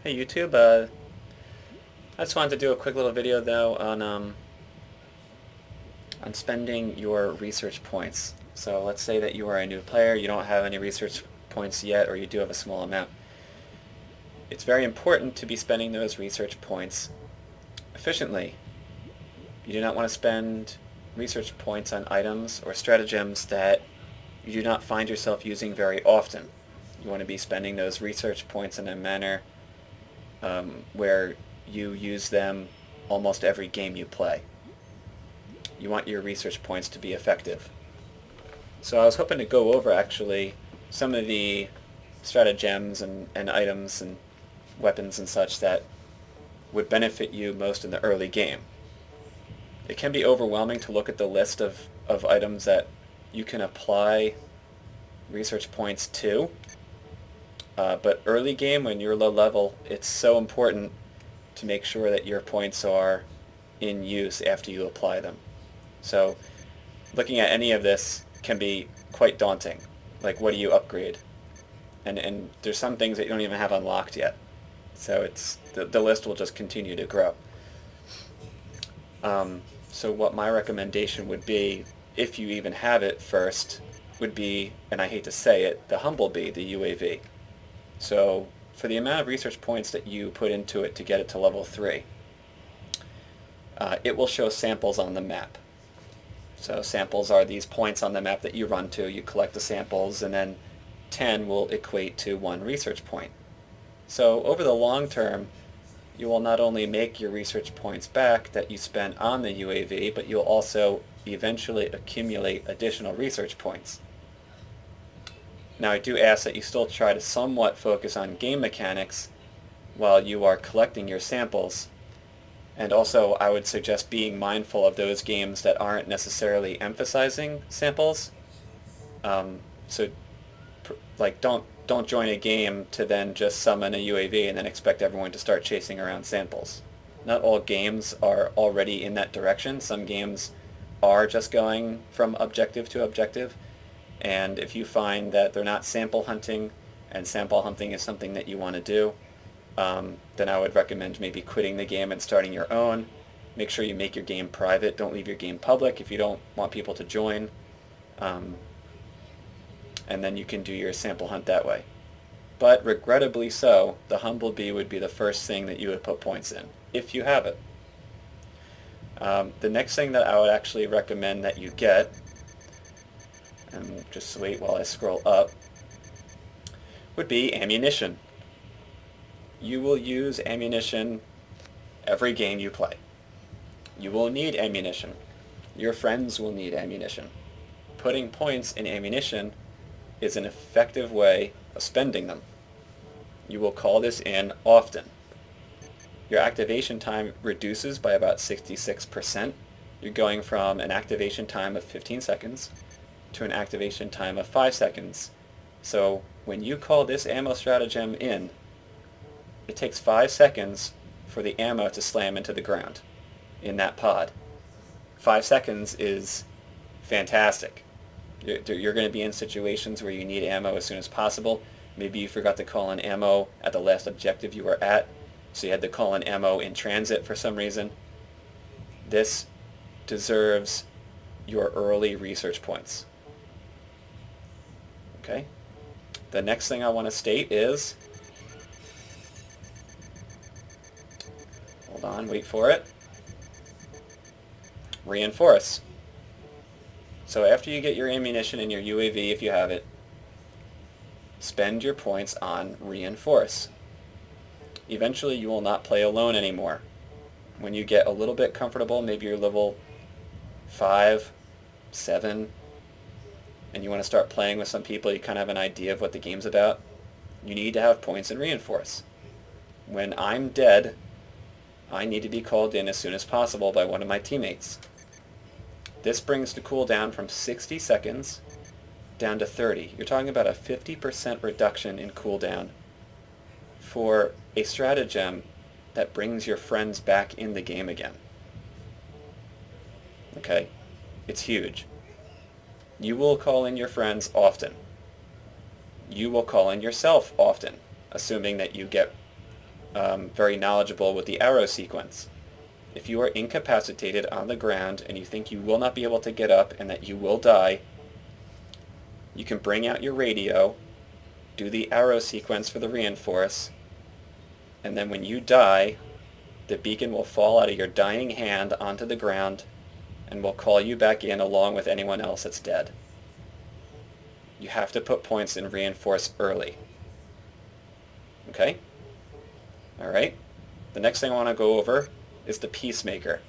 Hey YouTube, I just wanted to do a quick little video though on spending your research points. So let's say that you are a new player, you don't have any research points yet, or you do have a small amount. It's very important to be spending those research points efficiently. You do not want to spend research points on items or stratagems that you do not find yourself using very often. You want to be spending those research points in a manner where you use them almost every game you play. You want your research points to be effective. So I was hoping to go over actually some of the stratagems and items and weapons and such that would benefit you most in the early game. It can be overwhelming to look at the list of items that you can apply research points to. But early game, when you're low level, it's so important to make sure that your points are in use after you apply them. So looking at any of this can be quite daunting. Like, what do you upgrade? And there's some things that you don't even have unlocked yet. So it's the list will just continue to grow. So what my recommendation would be, if you even have it first, would be, and I hate to say it, the Humblebee, the UAV. So for the amount of research points that you put into it to get it to level 3, it will show samples on the map. So samples are these points on the map that you run to. You collect the samples, and then 10 will equate to 1 research point. So over the long term, you will not only make your research points back that you spent on the UAV, but you'll also eventually accumulate additional research points. Now, I do ask that you still try to somewhat focus on game mechanics while you are collecting your samples. And also, I would suggest being mindful of those games that aren't necessarily emphasizing samples. Like, don't join a game to then just summon a UAV and then expect everyone to start chasing around samples. Not all games are already in that direction. Some games are just going from objective to objective. And if you find that they're not sample hunting, and sample hunting is something that you want to do, then I would recommend maybe quitting the game and starting your own. Make sure you make your game private. Don't leave your game public if you don't want people to join. And then you can do your sample hunt that way. But regrettably so, the Humblebee would be the first thing that you would put points in, if you have it. The next thing that I would actually recommend that you get, and just wait while I scroll up, would be ammunition. You will use ammunition every game you play. You will need ammunition. Your friends will need ammunition. Putting points in ammunition is an effective way of spending them. You will call this in often. Your activation time reduces by about 66%. You're going from an activation time of 15 seconds to an activation time of 5 seconds. So when you call this ammo stratagem in, it takes 5 seconds for the ammo to slam into the ground in that pod. 5 seconds is fantastic. You're going to be in situations where you need ammo as soon as possible. Maybe you forgot to call in ammo at the last objective you were at, so you had to call in ammo in transit for some reason. This deserves your early research points. Okay? The next thing I want to state is, hold on, wait for it, reinforce. So after you get your ammunition and your UAV, if you have it, spend your points on reinforce. Eventually you will not play alone anymore. When you get a little bit comfortable, maybe you're level 5, 7, and you want to start playing with some people, you kind of have an idea of what the game's about, you need to have points in reinforce. When I'm dead, I need to be called in as soon as possible by one of my teammates. This brings the cooldown from 60 seconds down to 30. You're talking about a 50% reduction in cooldown for a stratagem that brings your friends back in the game again. Okay? It's huge. You will call in your friends often. You will call in yourself often, assuming that you get very knowledgeable with the arrow sequence. If you are incapacitated on the ground and you think you will not be able to get up and that you will die, you can bring out your radio, do the arrow sequence for the reinforce, and then when you die, the beacon will fall out of your dying hand onto the ground and will call you back in along with anyone else that's dead. You have to put points in reinforce early. Okay? Alright? The next thing I want to go over is the Peacemaker.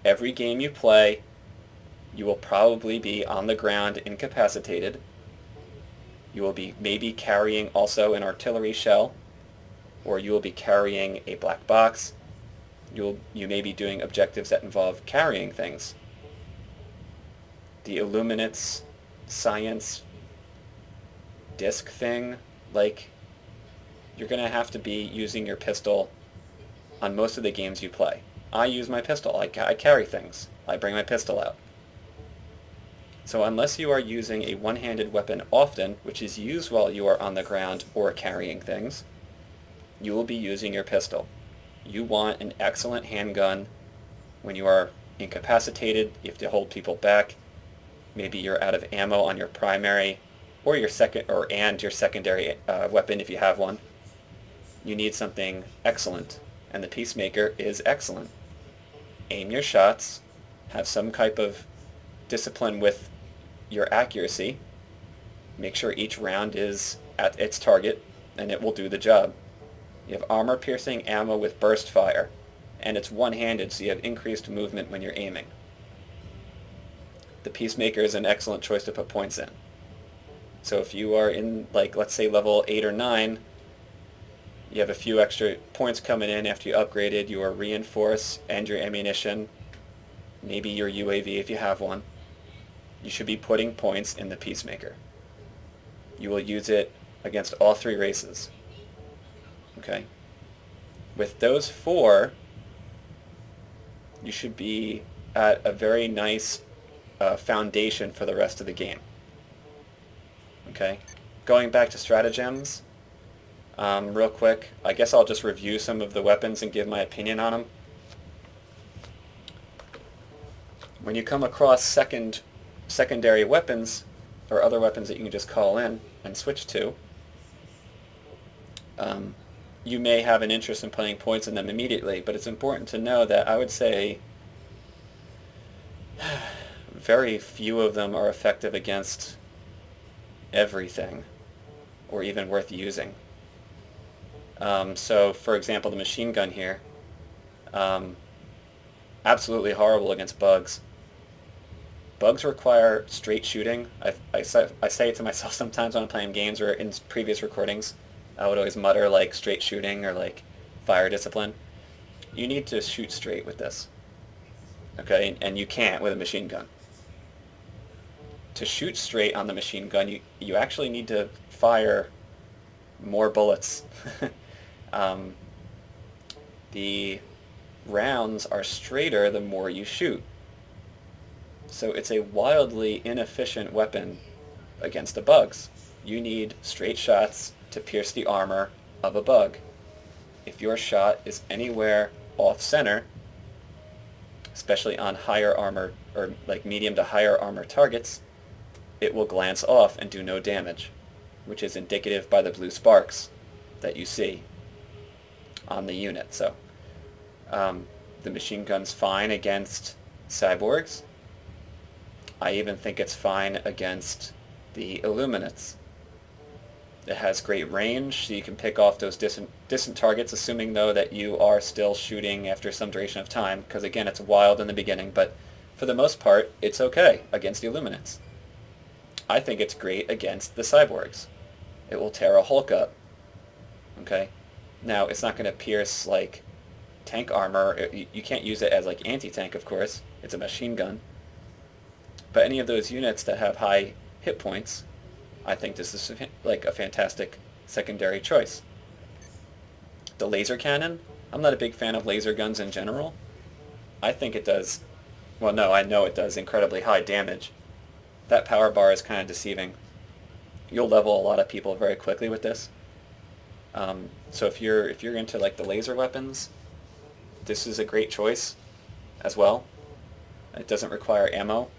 Every game you play, you will probably be on the ground incapacitated. You will be maybe carrying also an artillery shell, or you will be carrying a black box. You may be doing objectives that involve carrying things. The Illuminates science disc thing, like, you're going to have to be using your pistol on most of the games you play. I use my pistol. I carry things. I bring my pistol out. So unless you are using a one-handed weapon often, which is used while you are on the ground or carrying things, you will be using your pistol. You want an excellent handgun when you are incapacitated, you have to hold people back, maybe you're out of ammo on your primary or your secondary weapon if you have one. You need something excellent, and the Peacemaker is excellent. Aim your shots, have some type of discipline with your accuracy, make sure each round is at its target, and it will do the job. You have armor-piercing ammo with burst fire, and it's one-handed, so you have increased movement when you're aiming. The Peacemaker is an excellent choice to put points in. So if you are in, like, let's say level 8 or 9, you have a few extra points coming in after you upgraded your reinforce and your ammunition, maybe your UAV if you have one. You should be putting points in the Peacemaker. You will use it against all 3 races. Okay? With those 4, you should be at a very nice foundation for the rest of the game. Okay? Going back to stratagems, real quick, I guess I'll just review some of the weapons and give my opinion on them. When you come across secondary weapons, or other weapons that you can just call in and switch to, you may have an interest in putting points in them immediately, but it's important to know that I would say very few of them are effective against everything, or even worth using. So, for example, the machine gun here, absolutely horrible against bugs. Bugs require straight shooting. I say it to myself sometimes when I'm playing games or in previous recordings. I would always mutter like straight shooting or like fire discipline. You need to shoot straight with this. Okay, and you can't with a machine gun. To shoot straight on the machine gun, you actually need to fire more bullets. The rounds are straighter the more you shoot. So it's a wildly inefficient weapon against the bugs. You need straight shots to pierce the armor of a bug. If your shot is anywhere off center, especially on higher armor or like medium to higher armor targets, it will glance off and do no damage, which is indicative by the blue sparks that you see on the unit. So the machine gun's fine against cyborgs. I even think it's fine against the Illuminates. It has great range, so you can pick off those distant targets, assuming though that you are still shooting after some duration of time, because again it's wild in the beginning, but for the most part it's okay against the Illuminates. I think it's great against the cyborgs. It will tear a Hulk up. Okay? Now, it's not going to pierce like tank armor. You can't use it as like anti-tank, of course. It's a machine gun. But any of those units that have high hit points, I think this is like a fantastic secondary choice. The laser cannon, I'm not a big fan of laser guns in general. I think it does, well no, I know it does incredibly high damage. That power bar is kind of deceiving. You'll level a lot of people very quickly with this. So if you're into like the laser weapons, this is a great choice as well. It doesn't require ammo.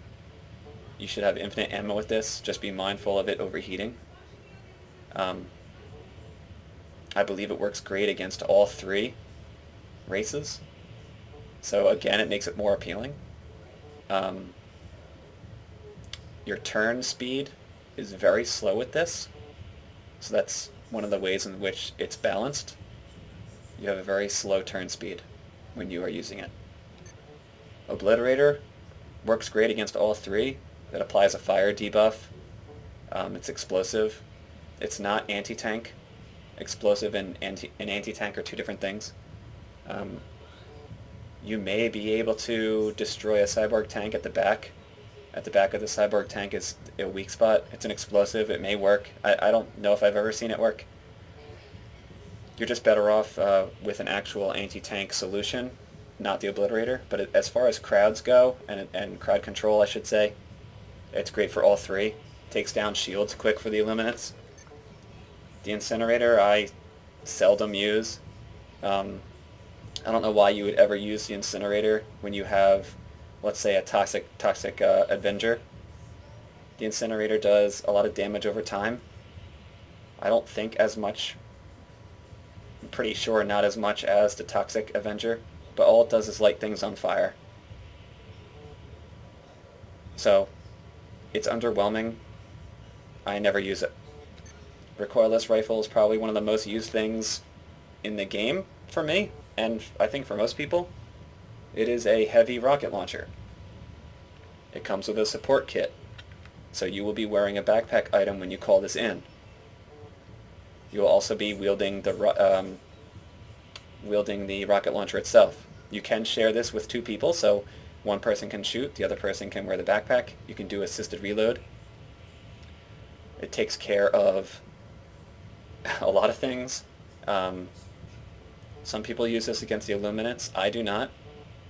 You should have infinite ammo with this. Just be mindful of it overheating. Um, I believe it works great against all three races. So again, it makes it more appealing. Um, your turn speed is very slow with this. So that's one of the ways in which it's balanced. You have a very slow turn speed when you are using it. Obliterator works great against all three. It applies a fire debuff. It's explosive. It's not anti-tank. Explosive and anti-tank are two different things. You may be able to destroy a cyborg tank at the back. At the back of the cyborg tank is a weak spot. It's an explosive. It may work. I don't know if I've ever seen it work. You're just better off with an actual anti-tank solution, not the Obliterator. But as far as crowds go, and crowd control, I should say, it's great for all three. Takes down shields quick for the Illuminates. The Incinerator I seldom use. I don't know why you would ever use the Incinerator when you have, let's say, a toxic Avenger. The Incinerator does a lot of damage over time. I don't think as much. I'm pretty sure not as much as the toxic Avenger, but all it does is light things on fire. So, it's underwhelming. I never use it. Recoilless rifle is probably one of the most used things in the game for me, and I think for most people. It is a heavy rocket launcher. It comes with a support kit, so you will be wearing a backpack item when you call this in. You will also be wielding the rocket launcher itself. You can share this with two people, so one person can shoot, the other person can wear the backpack. You can do assisted reload. It takes care of a lot of things. Some people use this against the Illuminates. I do not,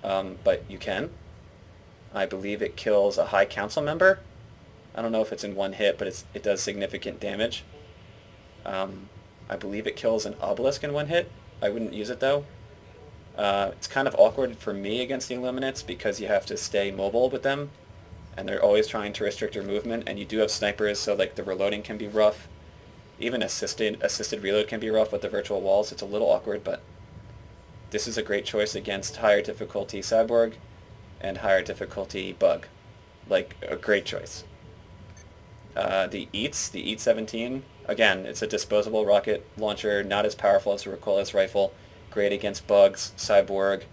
but you can. I believe it kills a High Council member. I don't know if it's in one hit, but it does significant damage. I believe it kills an Obelisk in one hit. I wouldn't use it though. It's kind of awkward for me against the Illuminates because you have to stay mobile with them, and they're always trying to restrict your movement, and you do have snipers, so like the reloading can be rough. Even assisted reload can be rough with the virtual walls. It's a little awkward, but this is a great choice against higher difficulty Cyborg and higher difficulty Bug. Like, a great choice. The EAT 17, again, it's a disposable rocket launcher, not as powerful as a recoilless rifle. Great against bugs, Cyborg.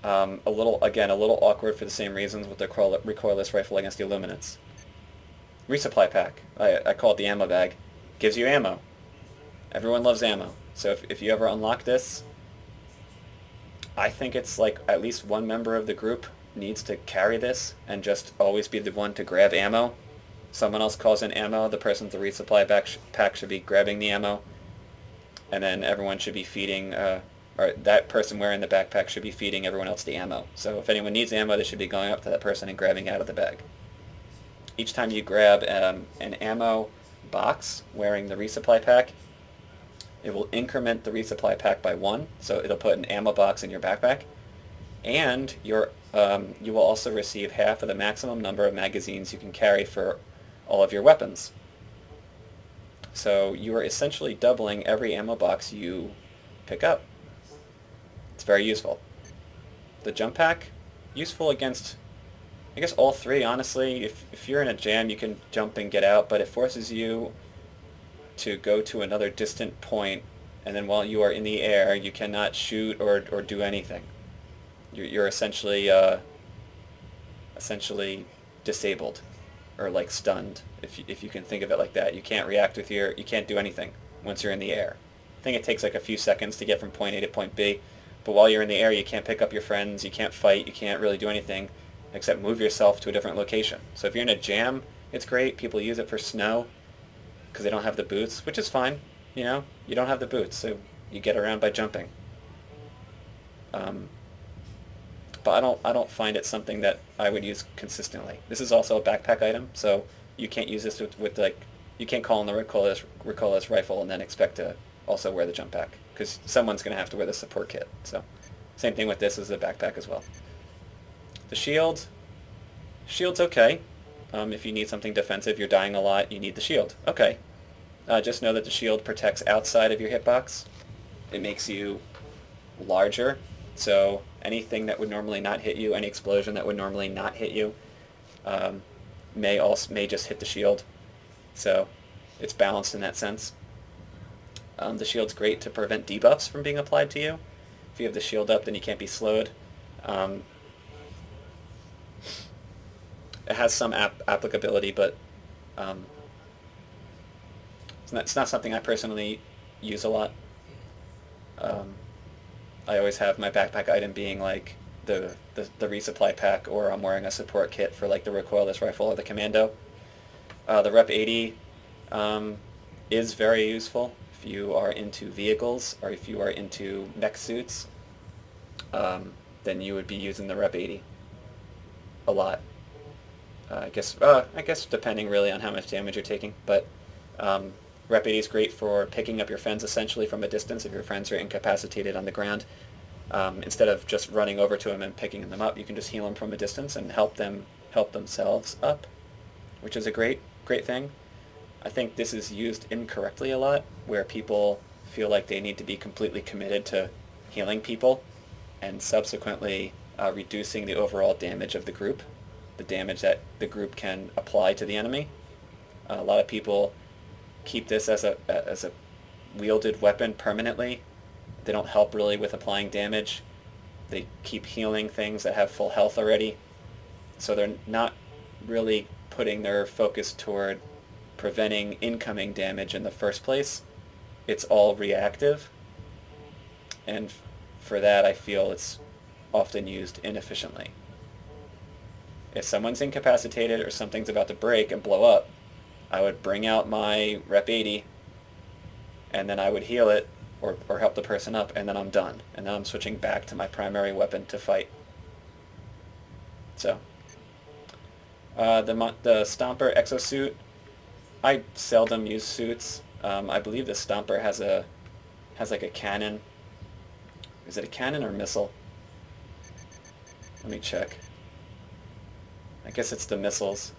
A little awkward for the same reasons with the recoilless rifle against the Illuminates. Resupply pack. I call it the ammo bag. Gives you ammo. Everyone loves ammo. So if you ever unlock this, I think it's like at least one member of the group needs to carry this and just always be the one to grab ammo. Someone else calls in ammo, the person with the resupply pack should be grabbing the ammo, and then everyone should be feeding, or that person wearing the backpack should be feeding everyone else the ammo. So if anyone needs ammo, they should be going up to that person and grabbing out of the bag. Each time you grab an ammo box wearing the resupply pack, it will increment the resupply pack by 1, so it'll put an ammo box in your backpack, and you will also receive half of the maximum number of magazines you can carry for all of your weapons. So you are essentially doubling every ammo box you pick up. It's very useful. The jump pack, useful against, I guess, all three, honestly. If you're in a jam, you can jump and get out, but it forces you to go to another distant point, and then while you are in the air, you cannot shoot or do anything. You're essentially disabled, or like stunned, if you can think of it like that. You can't react with you can't do anything once you're in the air. I think it takes like a few seconds to get from point A to point B, but while you're in the air, you can't pick up your friends, you can't fight, you can't really do anything except move yourself to a different location. So if you're in a jam, it's great. People use it for snow because they don't have the boots, which is fine. You know, you don't have the boots, so you get around by jumping. But I don't find it something that I would use consistently. This is also a backpack item, so you can't use this with like you can't call in the recoilless rifle and then expect to also wear the jump pack, because someone's going to have to wear the support kit. So same thing with this as a backpack as well. The shield's okay. If you need something defensive, you're dying a lot, you need the shield. Okay. Just know that the shield protects outside of your hitbox. It makes you larger, so anything that would normally not hit you, any explosion that would normally not hit you, may just hit the shield. So it's balanced in that sense. The shield's great to prevent debuffs from being applied to you. If you have the shield up, then you can't be slowed. It has some applicability, but it's not something I personally use a lot. I always have my backpack item being like the resupply pack, or I'm wearing a support kit for like the recoilless rifle or the commando. The Rep 80 is very useful if you are into vehicles, or if you are into mech suits. Then you would be using the Rep 80 a lot. I guess depending really on how much damage you're taking, but Rep 80 is great for picking up your friends essentially from a distance if your friends are incapacitated on the ground. Instead of just running over to them and picking them up, you can just heal them from a distance and help themselves up, which is a great thing. I think this is used incorrectly a lot, where people feel like they need to be completely committed to healing people and subsequently reducing the overall damage of the group, the damage that the group can apply to the enemy. A lot of people keep this as a wielded weapon permanently. They don't help really with applying damage. They keep healing things that have full health already. So they're not really putting their focus toward preventing incoming damage in the first place. It's all reactive. And for that, I feel it's often used inefficiently. If someone's incapacitated or something's about to break and blow up, I would bring out my Rep 80, and then I would heal it or help the person up, and then I'm done. And then I'm switching back to my primary weapon to fight. So, the Stomper exosuit, I seldom use suits. I believe the Stomper has like a cannon. Is it a cannon or missile? Let me check. I guess it's the missiles.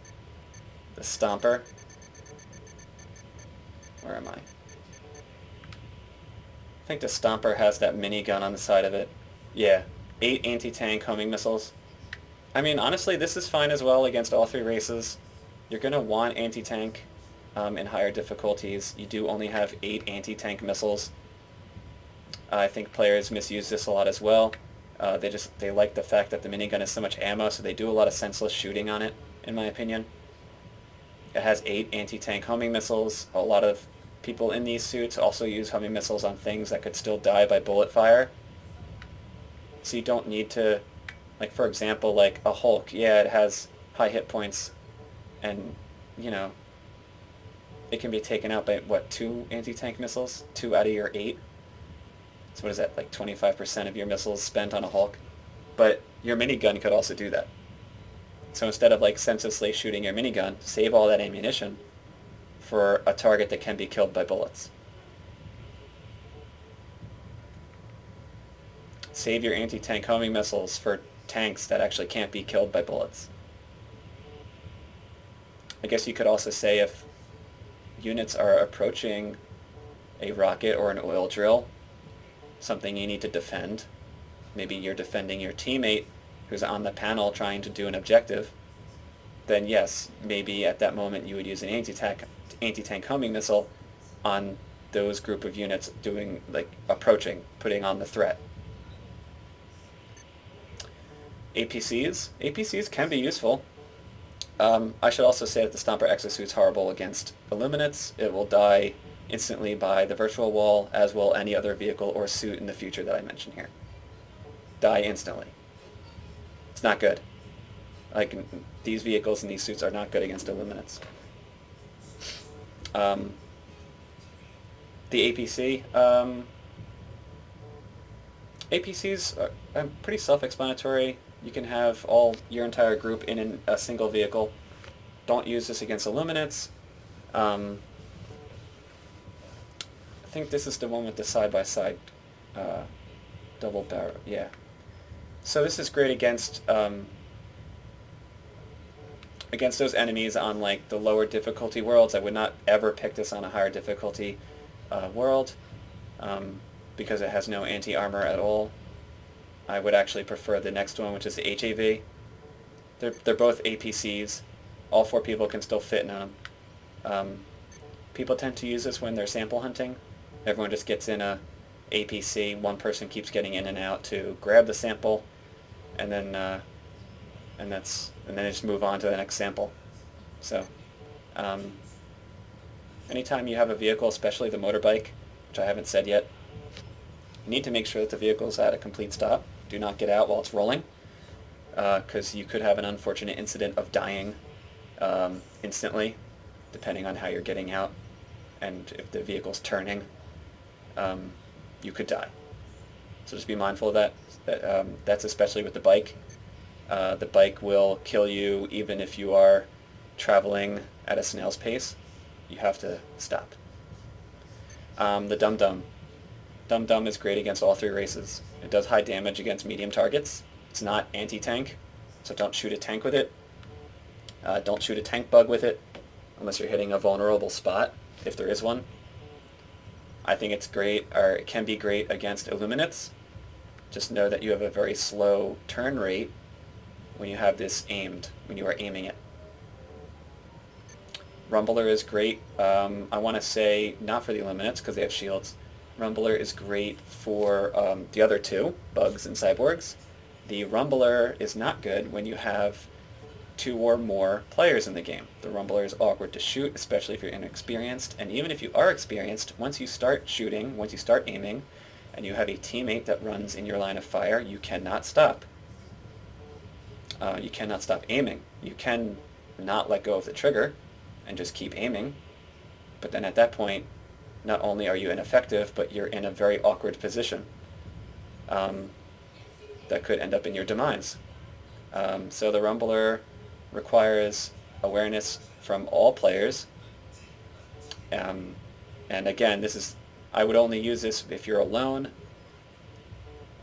The Stomper. Where am I? I think the Stomper has that minigun on the side of it. Yeah, 8 anti-tank homing missiles. I mean, honestly, this is fine as well against all 3 races. You're going to want anti-tank in higher difficulties. You do only have 8 anti-tank missiles. I think players misuse this a lot as well. They like the fact that the minigun has so much ammo, so they do a lot of senseless shooting on it, in my opinion. It has 8 anti-tank homing missiles. A lot of people in these suits also use homing missiles on things that could still die by bullet fire. So you don't need to, like for example, like a Hulk, yeah, it has high hit points, and, you know, it can be taken out by, what, 2 anti-tank missiles? 2 out of your 8? So what is that, like 25% of your missiles spent on a Hulk? But your minigun could also do that. So instead of like senselessly shooting your minigun, save all that ammunition for a target that can be killed by bullets. Save your anti-tank homing missiles for tanks that actually can't be killed by bullets. I guess you could also say if units are approaching a rocket or an oil drill, something you need to defend, maybe you're defending your teammate who's on the panel trying to do an objective, then yes, maybe at that moment you would use an anti-tank homing missile on those group of units doing, like, approaching, putting on the threat. APCs can be useful. I should also say that the Stomper exosuit's horrible against Illuminates. It will die instantly by the virtual wall, as will any other vehicle or suit in the future that I mention here. Die instantly. It's not good. Like, these vehicles and these suits are not good against Illuminates. The APC. APCs are pretty self-explanatory. You can have your entire group in a single vehicle. Don't use this against Illuminates. I think this is the one with the side-by-side double barrel. Yeah. So this is great against those enemies on like the lower difficulty worlds. I would not ever pick this on a higher difficulty world because it has no anti-armor at all. I would actually prefer the next one, which is the HAV. They're both APCs. All 4 people can still fit in them. People tend to use this when they're sample hunting. Everyone just gets in a APC. One person keeps getting in and out to grab the sample, and then they just move on to the next sample. So, anytime you have a vehicle, especially the motorbike, which I haven't said yet, you need to make sure that the vehicle is at a complete stop. Do not get out while it's rolling, because you could have an unfortunate incident of dying instantly, depending on how you're getting out, and if the vehicle's turning, you could die. So just be mindful of that. That's especially with the bike. The bike will kill you even if you are traveling at a snail's pace. You have to stop. The Dum Dum. Dum Dum is great against all 3 races. It does high damage against medium targets. It's not anti-tank, so don't shoot a tank with it. Don't shoot a tank bug with it, unless you're hitting a vulnerable spot, if there is one. I think it's great, or it can be great against Illuminates. Just know that you have a very slow turn rate when you have this aimed, when you are aiming it. Rumbler is great. I want to say not for the Illuminates because they have shields. Rumbler is great for the other 2, bugs and cyborgs. The Rumbler is not good when you have 2 or more players in the game. The Rumbler is awkward to shoot, especially if you're inexperienced. And even if you are experienced, once you start shooting, once you start aiming, and you have a teammate that runs in your line of fire, you cannot stop. You cannot stop aiming. You can not let go of the trigger and just keep aiming, but then at that point, not only are you ineffective, but you're in a very awkward position that could end up in your demise. So the Rumbler requires awareness from all players, and again, I would only use this if you're alone.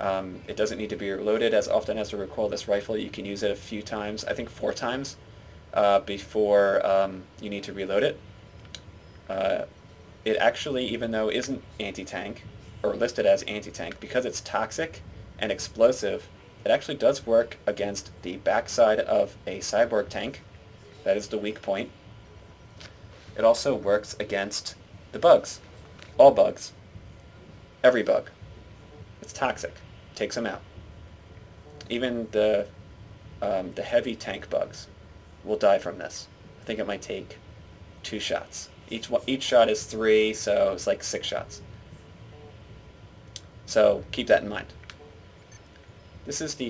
It doesn't need to be reloaded as often as a recoilless rifle. You can use it a few times, I think 4 times, before you need to reload it. It actually, even though it isn't anti-tank, or listed as anti-tank, because it's toxic and explosive, it actually does work against the backside of a cyborg tank. That is the weak point. It also works against the bugs. All bugs. Every bug. It's toxic. Takes them out. Even the heavy tank bugs will die from this. I think it might take 2 shots. Each shot is 3, so it's like 6 shots. So keep that in mind. This is the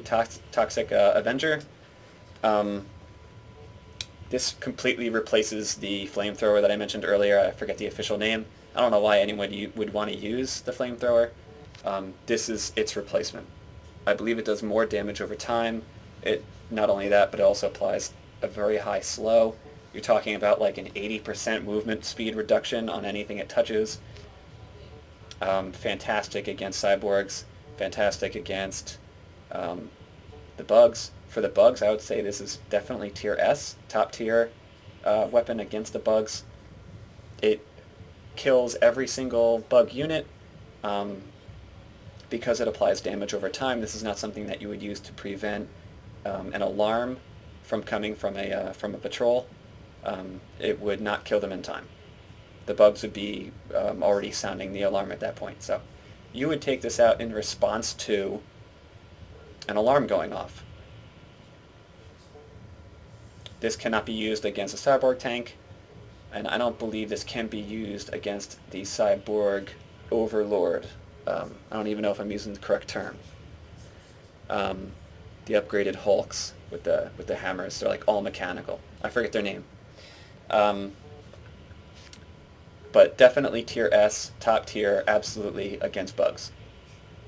Toxic Avenger. This completely replaces the flamethrower that I mentioned earlier. I forget the official name. I don't know why anyone would want to use the flamethrower. This is its replacement. I believe it does more damage over time. Not only that, but it also applies a very high slow. You're talking about like an 80% movement speed reduction on anything it touches. Fantastic against cyborgs. Fantastic against the bugs. For the bugs, I would say this is definitely tier S, top tier weapon against the bugs. It kills every single bug unit because it applies damage over time. This is not something that you would use to prevent an alarm from coming from a patrol. It would not kill them in time. The bugs would be already sounding the alarm at that point. So you would take this out in response to an alarm going off. This cannot be used against a cyborg tank, and I don't believe this can be used against the cyborg overlord. I don't even know if I'm using the correct term. The upgraded Hulks with the hammers, they're like all mechanical. I forget their name. But definitely tier S, top tier, absolutely against bugs.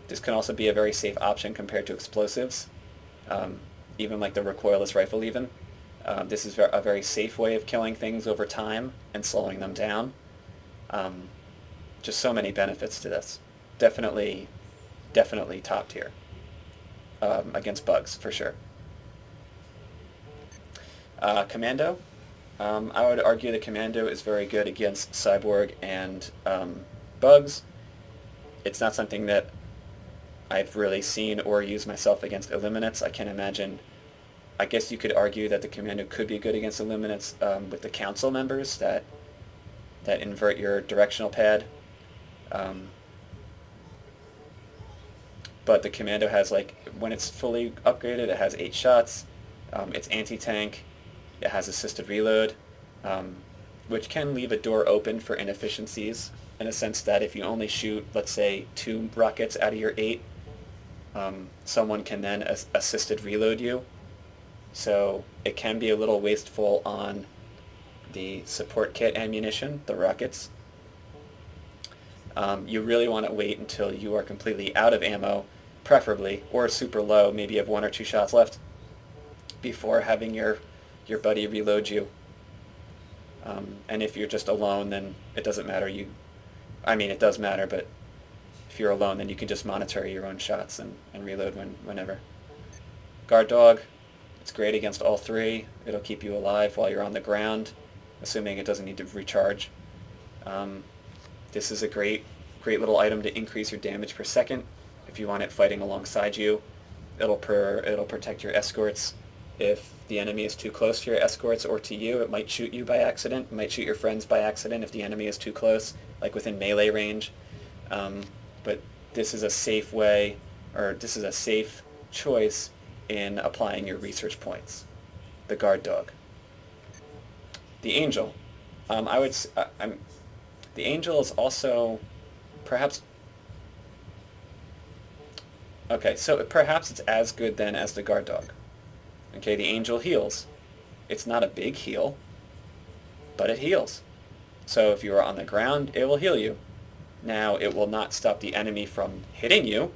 This can also be a very safe option compared to explosives, even like the recoilless rifle even. This is a very safe way of killing things over time and slowing them down. Just so many benefits to this. Definitely top tier against bugs, for sure. Commando. I would argue that Commando is very good against Cyborg and bugs. It's not something that I've really seen or used myself against Illuminates. I can imagine, I guess you could argue that the Commando could be good against Illuminates with the council members that invert your directional pad. But the Commando has, like, when it's fully upgraded, it has 8 shots. It's anti-tank. It has assisted reload, which can leave a door open for inefficiencies, in a sense that if you only shoot, let's say, 2 rockets out of your 8, someone can then assisted reload you. So it can be a little wasteful on the support kit ammunition, the rockets. You really want to wait until you are completely out of ammo, preferably, or super low, maybe you have 1 or 2 shots left, before having your buddy reload you. And if you're just alone, then it doesn't matter. I mean, it does matter, but if you're alone, then you can just monitor your own shots and reload whenever. Guard Dog, it's great against all 3. It'll keep you alive while you're on the ground, assuming it doesn't need to recharge. This is a great little item to increase your damage per second. If you want it fighting alongside you, it'll protect your escorts. If the enemy is too close to your escorts or to you, it might shoot you by accident. It might shoot your friends by accident if the enemy is too close, like within melee range. But this is a safe way, or this is a safe choice in applying your research points. The Guard Dog. The Angel. The Angel is also perhaps... Okay, so perhaps it's as good then as the Guard Dog. Okay, the Angel heals. It's not a big heal, but it heals. So if you are on the ground, it will heal you. Now, it will not stop the enemy from hitting you.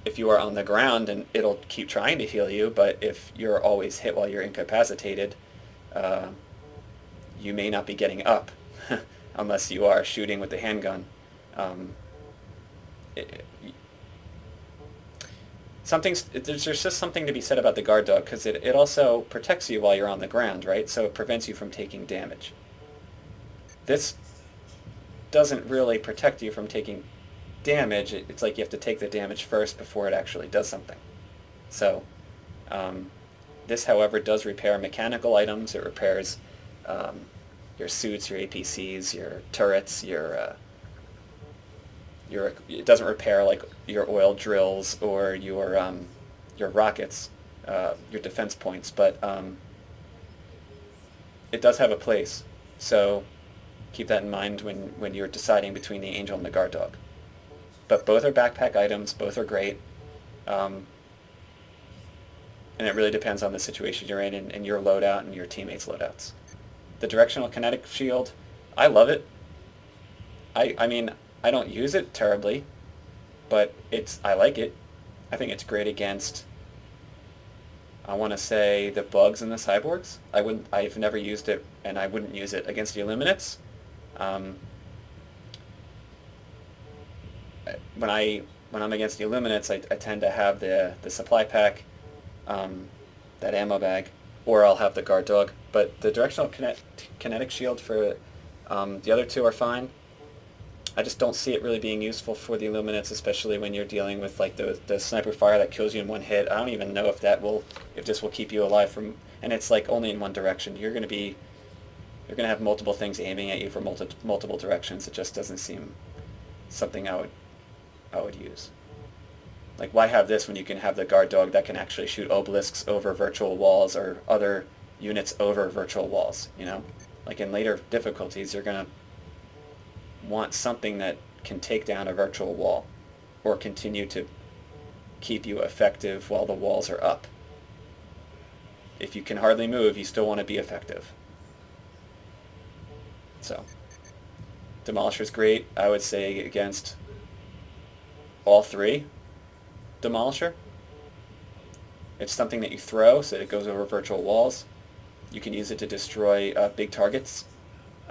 If you are on the ground, and it'll keep trying to heal you, but if you're always hit while you're incapacitated, you may not be getting up, unless you are shooting with the handgun. There's just something to be said about the Guard Dog, because it also protects you while you're on the ground, right? So it prevents you from taking damage. This doesn't really protect you from taking damage. It's like you have to take the damage first before it actually does something. So this, however, does repair mechanical items. It repairs your suits, your APCs, your turrets, it doesn't repair like your oil drills or your rockets, your defense points, but it does have a place. So keep that in mind when you're deciding between the Angel and the Guard Dog. But both are backpack items, both are great, and it really depends on the situation you're in and your loadout and your teammates' loadouts. The Directional Kinetic Shield, I love it. I mean, I don't use it terribly, but I like it. I think it's great against, I want to say, the bugs and the cyborgs. I've never used it, and I wouldn't use it against the Illuminates. When I'm against the Illuminates, I tend to have the supply pack, that ammo bag, or I'll have the Guard Dog. But the Directional Kinetic Shield for the other 2 are fine. I just don't see it really being useful for the Illuminates, especially when you're dealing with like the sniper fire that kills you in 1 hit. I don't even know if this will keep you alive from, and it's like only in 1 direction. You're gonna have multiple things aiming at you from multiple directions. It just doesn't seem something I would use. Like, why have this when you can have the Guard Dog that can actually shoot obelisks over virtual walls or other units over virtual walls, you know? Like in later difficulties, you're gonna want something that can take down a virtual wall or continue to keep you effective while the walls are up. If you can hardly move, you still want to be effective. So, Demolisher's great, I would say, against all 3. Demolisher. It's something that you throw so that it goes over virtual walls. You can use it to destroy big targets.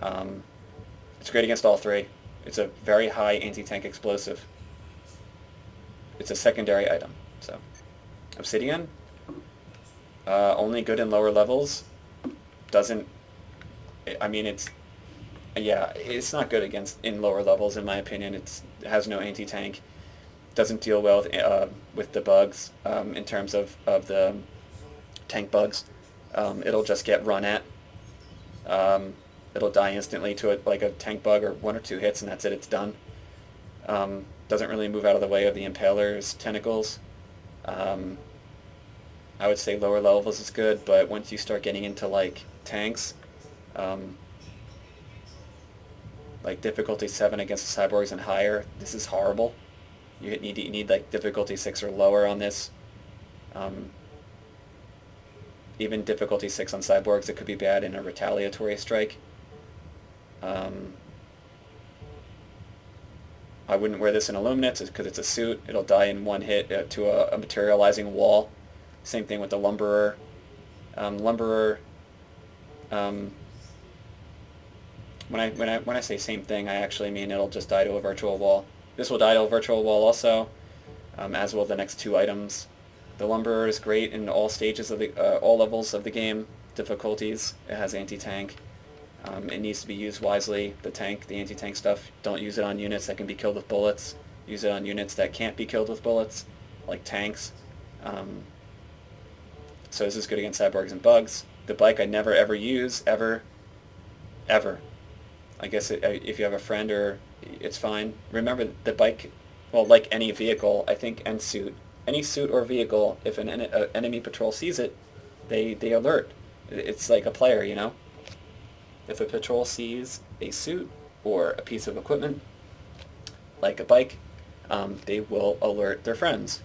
It's great against all three. It's a very high anti-tank explosive. It's a secondary item. So, Obsidian, only good in lower levels. Doesn't, I mean, it's not good in lower levels in my opinion. It has no anti-tank. Doesn't deal well with the bugs in terms of the tank bugs. It'll just get run at. It'll die instantly to it like a tank bug, or 1 or 2 hits, and that's it. It's done. Doesn't really move out of the way of the Impaler's tentacles. I would say lower levels is good, but once you start getting into like tanks, like difficulty 7 against the cyborgs and higher, this is horrible. You need like difficulty 6 or lower on this. Even difficulty 6 on cyborgs, it could be bad in a retaliatory strike. I wouldn't wear this in Illuminates because it's a suit. It'll die in 1 hit to a materializing wall. Same thing with the Lumberer. Lumberer. When I say same thing, I actually mean it'll just die to a virtual wall. This will die to a virtual wall also, as will the next 2 items. The Lumberer is great in all stages of the all levels of the game difficulties. It has anti-tank. It needs to be used wisely. The anti-tank stuff, don't use it on units that can be killed with bullets. Use it on units that can't be killed with bullets, like tanks. So this is good against cyborgs and bugs. The bike I never ever use, ever. I guess if you have a friend, or it's fine. Remember, the bike, well, like any vehicle, I think, and suit, any suit or vehicle, if an enemy patrol sees it, they alert. It's like a player, you know? If a patrol sees a suit or a piece of equipment, like a bike, they will alert their friends.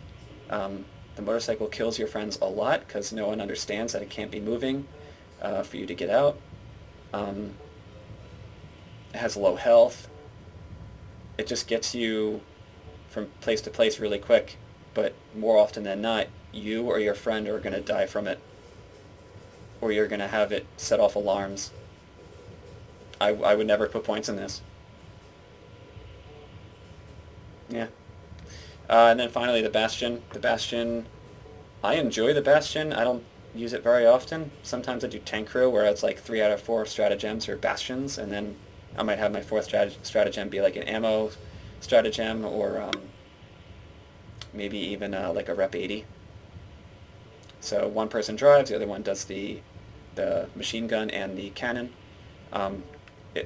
The motorcycle kills your friends a lot because no one understands that it can't be moving for you to get out. It has low health. It just gets you from place to place really quick, but more often than not, you or your friend are going to die from it, or you're going to have it set off alarms. I would never put points in this. Yeah. And then finally the Bastion. The Bastion, I enjoy the Bastion. I don't use it very often. Sometimes I do Tank Crew, where it's like 3 out of 4 stratagems or Bastions, and then I might have my 4th stratagem be like an ammo stratagem, or maybe even like a Rep 80. So one person drives, the other one does the machine gun and the cannon.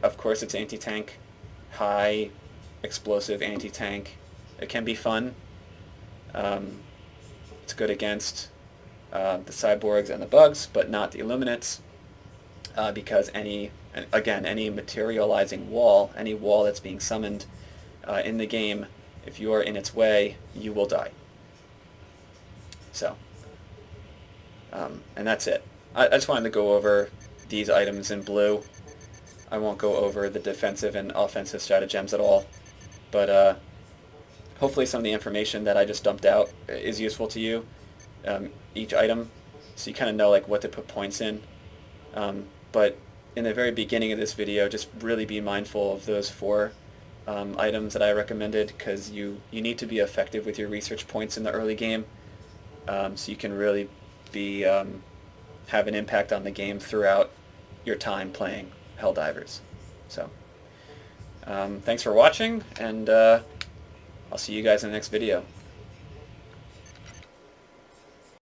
Of course, it's anti-tank, high explosive anti-tank. It can be fun. It's good against the cyborgs and the bugs, but not the Illuminates, because any materializing wall, any wall that's being summoned in the game, if you are in its way, you will die. So, and that's it. I just wanted to go over these items in blue. I won't go over the defensive and offensive stratagems at all, but hopefully some of the information that I just dumped out is useful to you, each item, so you kind of know like what to put points in. But in the very beginning of this video, just really be mindful of those 4 items that I recommended, because you need to be effective with your research points in the early game, so you can really be have an impact on the game throughout your time playing Helldivers. So, thanks for watching, and I'll see you guys in the next video.